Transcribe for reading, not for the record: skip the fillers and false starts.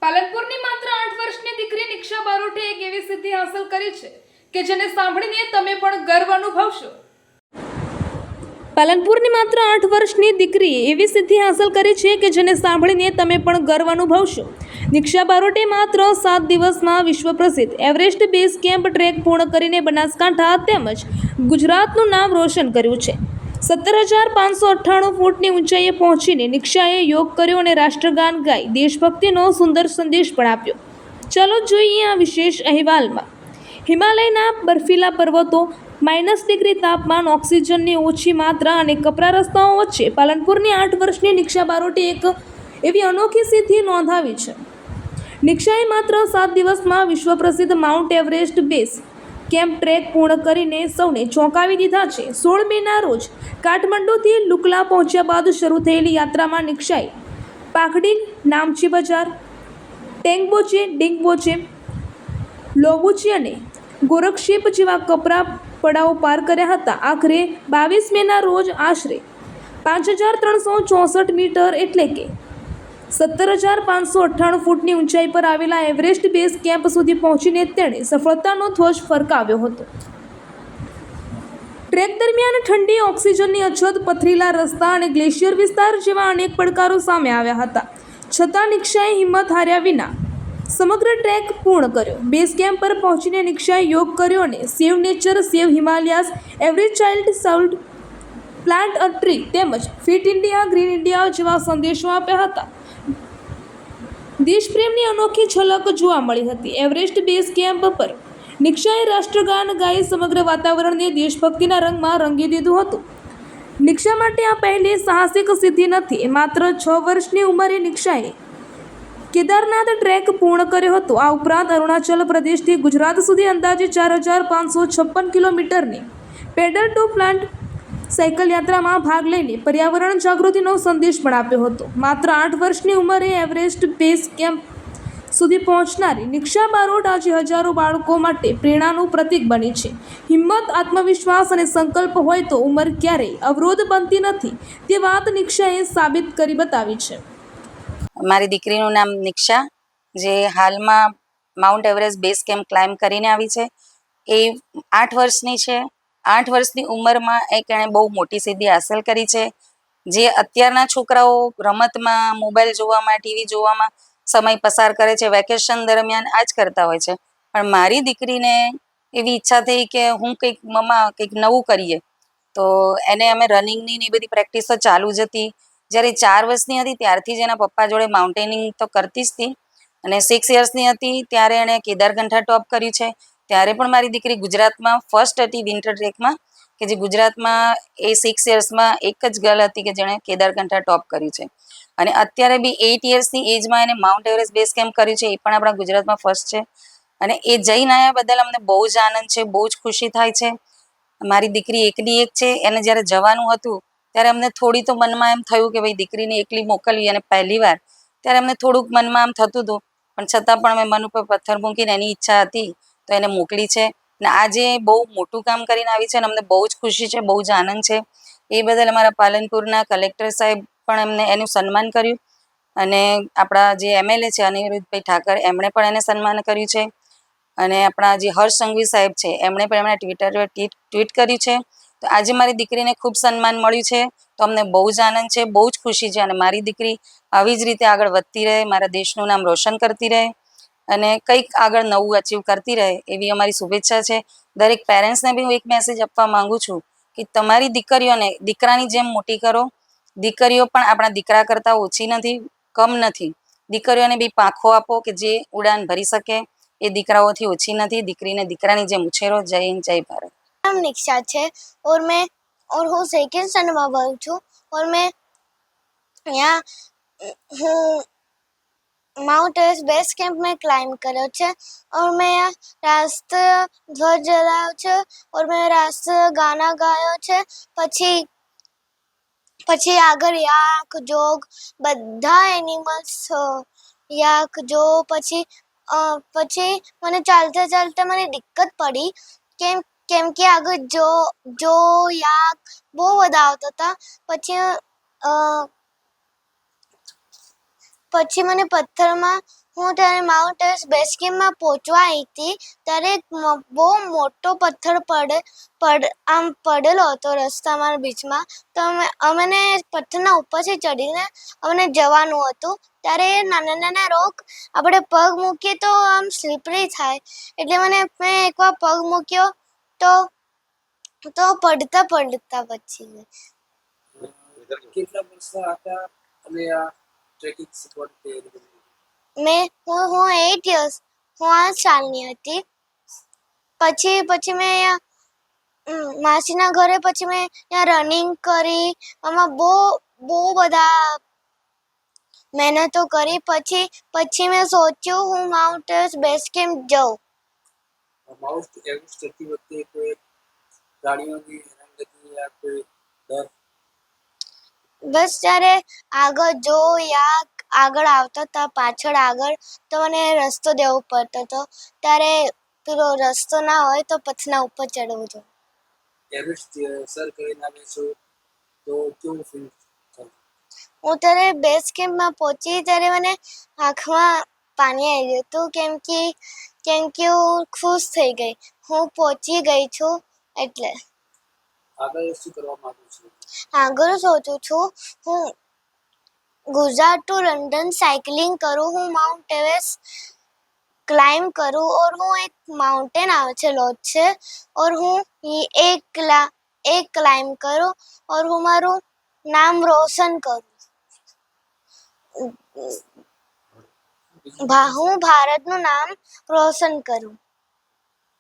પાલનપુરની માત્ર 8 વર્ષની દીકરી નિક્ષા બારોટે એક એવી સિદ્ધિ હાંસલ કરી છે કે જેને સાંભળીને તમે પણ ગર્વ અનુભવશો। પાલનપુરની માત્ર 8 વર્ષની દીકરીએ એવી સિદ્ધિ હાંસલ કરી છે કે જેને સાંભળીને તમે પણ ગર્વ અનુભવશો। નિક્ષા બારોટે માત્ર 7 દિવસમાં વિશ્વ પ્રસિદ્ધ એવરેસ્ટ બેઝ કેમ્પ ટ્રેક પૂર્ણ કરીને બનાસકાંઠા તેમજ ગુજરાતનું નામ રોશન કર્યું છે। 17,598 ફૂટની ઊંચાઈએ પહોંચીને નિક્ષાએ યોગ કર્યો અને રાષ્ટ્રગાન ગાઈ દેશભક્તિનો સુંદર સંદેશ પણ આપ્યો। ચાલો જોઈએ આ વિશેષ અહેવાલમાં। હિમાલયના બર્ફીલા પર્વતો, -ડિગ્રી તાપમાન, ઓક્સિજનની ઓછી માત્રા અને કપરા રસ્તાઓ વચ્ચે પાલનપુરની 8 વર્ષની નિક્ષા બારોટે એક એવી અનોખી સિદ્ધિ નોંધાવી છે। નિક્ષાએ માત્ર 7 દિવસમાં વિશ્વ પ્રસિદ્ધ mount Everest base camp track પૂર્ણ કરીને સૌને ચોંકાવી દીધા છે। 16 મેના રોજ કાઠમંડુથી લુકલા પહોંચ્યા બાદ શરૂ થયેલી યાત્રામાં નિક્ષાએ પાખડીન, નામચી બજાર, ટેંગબોચે, ડિંગબોચે, લોબુચી અને ગોરખશીપ જેવા કપરા પડાવો પાર કર્યા હતા। આખરે 22 મેના રોજ આશરે 5,364 મીટર એટલે કે 17,598 ફૂટની ઊંચાઈ પર આવેલા એવરેસ્ટ બેઝ કેમ્પ સુધી પહોંચીને તેણે સફળતાનો ધ્વજ ફરકાવ્યો હતો। ટ્રેક દરમિયાન ઠંડી, ઓક્સિજનની અછત, પથરીલા રસ્તા અને ગ્લેશિયર વિસ્તાર જેવા અનેક પડકારો સામે આવ્યા હતા, છતાં નિક્ષાએ હિંમત હાર્યા વિના સમગ્ર ટ્રેક પૂર્ણ કર્યો। બેઝ કેમ્પ પર પહોંચીને નિક્ષાએ યોગ કર્યો અને save nature, save Himalayas, every child should plant a tree તેમજ ફિટ ઇન્ડિયા, ગ્રીન ઇન્ડિયા જેવા સંદેશો આપ્યા હતા। દેશપ્રેમની અનોખી ઝલક જોવા મળી હતી। એવરેસ્ટ બેઝ કેમ્પ પર નિક્ષાએ રાષ્ટ્રગાન ગાઈ સમગ્ર વાતાવરણને દેશભક્તિના રંગમાં રંગી દીધું હતું। નિક્ષા માટે આ પહેલી સાહસિક સિદ્ધિ નથી। માત્ર 6 વર્ષની ઉંમરે નિક્ષાએ કેદારનાથ ટ્રેક પૂર્ણ કર્યો હતો। આ ઉપરાંત અરુણાચલ પ્રદેશથી ગુજરાત સુધી અંદાજે 4,556 કિલોમીટરની પેડલ ટુ પ્લાન્ટ સાયકલ યાત્રામાં ભાગ લઈને પર્યાવરણ જાગૃતિનો સંદેશ પણ આપ્યો હતો। માત્ર 8 વર્ષની ઉંમરે એવરેસ્ટ બેઝ કેમ્પ સુધી પહોંચનારી નિક્ષા બારોટ આજે હજારો બાળકો માટે પ્રેરણાનું પ્રતીક બની છે। હિંમત, આત્મવિશ્વાસ અને સંકલ્પ હોય તો ઉંમર ક્યારેય અવરોધ બનતી નથી તે વાત નિક્ષાએ સાબિત કરી બતાવી છે। મારી દીકરીનું નામ નિક્ષા, જે હાલમાં mount Everest base camp climb કરીને આવી છે। એ 8 વર્ષની છે। 8 વર્ષની ઉંમરમાં એણે બહુ મોટી સિદ્ધિ હાંસલ કરી છે। જે અત્યારના છોકરાઓ રમતમાં, મોબાઈલ જોવામાં, ટીવી જોવામાં સમય પસાર કરે છે, વેકેશન દરમિયાન આ જ કરતા હોય છે, પણ મારી દીકરીને એવી ઈચ્છા થઈ કે હું મમ્મા કંઈક નવું કરીએ, તો એને અમે રનિંગની ને એ બધી પ્રેક્ટિસ તો ચાલુ જ હતી। જ્યારે 4 વર્ષની હતી ત્યારથી જ એના પપ્પા જોડે માઉન્ટેનિંગ તો કરતી જ હતી, અને 6 યર્સની હતી ત્યારે એણે કેદારકંઠા ટોપ કર્યું છે। ત્યારે પણ મારી દીકરી ગુજરાતમાં ફર્સ્ટ હતી વિન્ટર ટ્રેકમાં, કે જે ગુજરાતમાં એ 6 યર્સમાં એક જ ગર્લ હતી કે જેણે કેદારકંઠા ટોપ કર્યું છે। અને અત્યારે બી 8 યર્સની એજમાં એને માઉન્ટ એવરેસ્ટ બેઝ કેમ્પ કર્યું છે, એ પણ આપણા ગુજરાતમાં ફર્સ્ટ છે। અને એ જઈને આવ્યા બદલ અમને બહુ જ આનંદ છે, બહુ જ ખુશી થાય છે। મારી દીકરી એકની એક છે, એને જ્યારે જવાનું હતું ત્યારે અમને થોડી તો મનમાં એમ થયું કે ભાઈ દીકરીને એકલી મોકલવી, અને પહેલી વાર ત્યારે અમને થોડુંક મનમાં આમ થતું હતું, પણ છતાં પણ અમે મન ઉપર પથ્થર મૂકીને એની ઈચ્છા હતી તો એને મોકલી છે। અને આજે બહુ મોટું કામ કરીને આવી છે અને અમને બહુ જ ખુશી છે, બહુ જ આનંદ છે। એ બદલ અમારા પાલનપુરના કલેક્ટર સાહેબ પણ એનું સન્માન કર્યું, અને આપણા જે MLA છે અનિરુદ્ધભાઈ ઠાકર, એમણે પણ એને સન્માન કર્યું છે। અને આપણા જે હર્ષ સંઘવી સાહેબ છે એમણે પણ એમના ટ્વિટર પર ટ્વીટ કર્યું છે। તો આજે મારી દીકરીને ખૂબ સન્માન મળ્યું છે, તો અમને બહુ જ આનંદ છે, બહુ જ ખુશી છે। અને મારી દીકરી આવી જ રીતે આગળ વધતી રહે, મારા દેશનું નામ રોશન કરતી રહે અને કંઈક આગળ નવું અચીવ કરતી રહે એવી અમારી શુભેચ્છા છે। દરેક પેરેન્ટ્સને બી હું એક મેસેજ આપવા માગું છું કે તમારી દીકરીઓને દીકરાની જેમ મોટી કરો। દીકરીઓ પણ આપણા દીકરા કરતાં ઓછી નથી, કમ નથી। દીકરીઓને બી પાંખો આપો કે જે ઉડાન ભરી શકે, એ દીકરાઓથી ઓછી નથી। દીકરીને દીકરાની જેમ ઉછેરો। જય હિન્દ, જય ભારત। नाम निक्षा है और હું सेकंड स्टैंडर्ड में पढ़ूँ છું और मैं यहाँ हूँ माउंट एवरेस्ट बेस कैंप में क्लाइंब કર્યો છે और मैं यहाँ राष्ट्रीय ध्वज जलाયો છે और मैं राष्ट्रीय गाना ગાયો છે। પછી આગળ યાક, જોગ બધા એનિમલ્સ યાક, જો પછી મને ચાલતા ચાલતા મને દિક્કત પડી કેમ કે આગળ જો યાક બહુ બધા આવતા હતા। પછી મને પથ્થરમાં હું ત્યારે માઉન્ટ એવરેસ્ટ બેઝ કેમ્પમાં પહોંચવા આવી હતી ત્યારે એક બહુ મોટો પથ્થર આમ પડેલો હતો રસ્તામાં બીચમાં. તો અમને પથ્થરના ઉપરથી ચડીને અમને જવાનું હતું. ત્યારે નાના નાના રોક આપણે પગ મૂકીએ તો આમ સ્લીપરી થાય, એટલે મેં એકવાર પગ મૂક્યો તો પડતા પછી ગઈ. કેટલા વર્ષ હતા અને આ ટ્રેકિંગ શીખવાની તૈયારી કરી? હું 8 years, હું 8 સાલની હતી. પછી મેં અહીંયા માસીના ઘરે પછી મેં ત્યાં રનિંગ કરી. આમાં બહુ બધા મહેનતો કરી. પછી મેં સોચ્યું હું માઉન્ટ એવરેસ્ટ બેઝ કેમ્પ જાઉં. માઉન્ટ એવરેસ્ટ ચડતી વખતે કોઈ પ્રાણીઓની હેરાનગતિ યા કોઈ ડર? બસ જ્યારે આગળ આવતા હતા પાછળ આગળ, તો મને રસ્તો દેવો પડતો હતો. ત્યારે પેલો રસ્તો ના હોય તો પથ્થરના ઉપર ચડવું જોઈએ. એવરેસ્ટ સર કરીને આવે છો તો કેવું ફીલ થાય? હું ત્યારે બેઝ કેમ્પમાં પહોંચી ત્યારે મને આંખમાં પાણી આવી ગયું હતું, કેમ કે હું ખુશ થઈ ગઈ. હું પહોંચી ગઈ છું એટલે. આગળ શું કરવા માંગુ છું? આગળ સોચું છું હું ગુજરાત ટુ લંડન સાયકલિંગ કરું, હું માउंट एवरेस्ट क्लाइम करूँ और હું એક माउंटेन આવે છે છે और હું एक क्लाइम करूँ और હું મારું નામ રોશન કરું. હું ભારતનું નામ રોશન કરું.